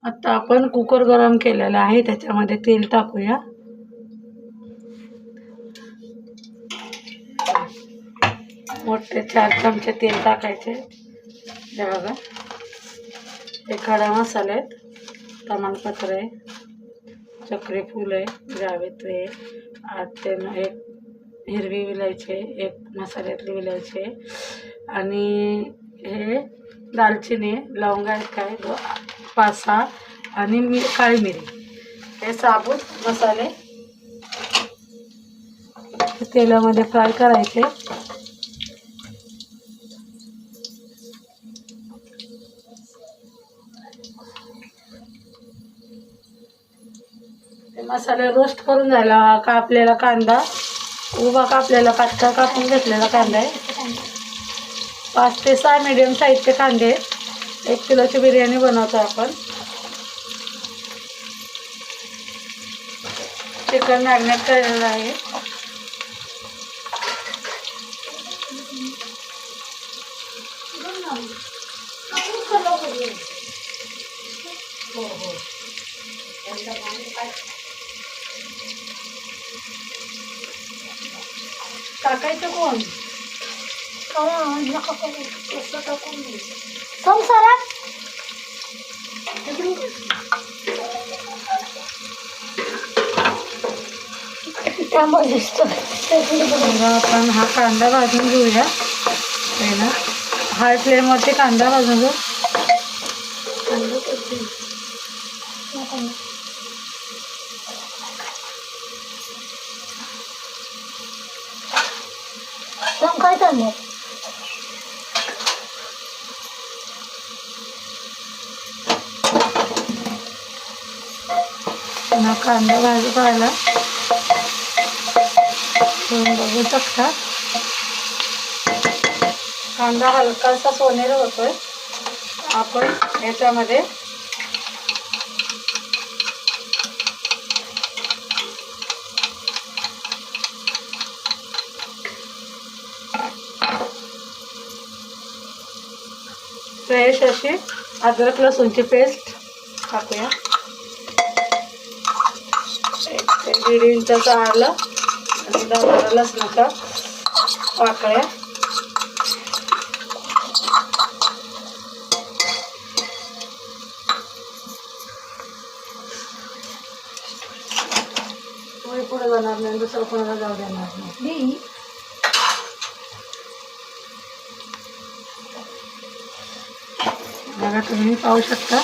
आता आपण कुकर गरम केलेला आहे, त्याच्यामध्ये तेल टाकूया. मोठे 4 चमचे तेल टाकायचे. हे बघा, हे खडा मसाले आहेत. तमालपत्र आहे, चक्री फूल आहे, जावित्री आहे, 8 ते 1 हिरवी विलायची आहे, 1 मसाल्यातली विलायची आहे, आणि हे दालचिनी, लवंगा आहेत काय 5-6, आणि काळी मिरी. हे साबूत मसाले तेलामध्ये फ्राय करायचे. मसाले रोस्ट करून झाला का आपल्याला कांदा उभा कापलेला पातळ कापून घेतलेला कांदा आहे. 5 ते 6 मीडियम साईजचे कांदे. 1 किलोची बिर्याणी बनवतो आपण. चिकन मॅरिनेट केलेलं आहे. टाकायचं कोण कसं टाकून संसारात आपण हा कांदा भाजून घेऊया. पहिला हाय फ्लेमवरती कांदा भाजून घेऊ. काय करणार ना कांदा भाजी पाहायला तुम्ही बघू शकता. कांदा हलकासा सोनेरी होतोय. आपण याच्यामध्ये फ्रेश अशी अद्रक लसूणची पेस्ट टाकूया. 1-1.5 इंचाचा आलं आणि 10 लसणाच्या पाकळ्या. पुढे जाणार नाही, दुसरं कोणाला जाऊ देणार नाही. बघा तुम्ही पाहू शकता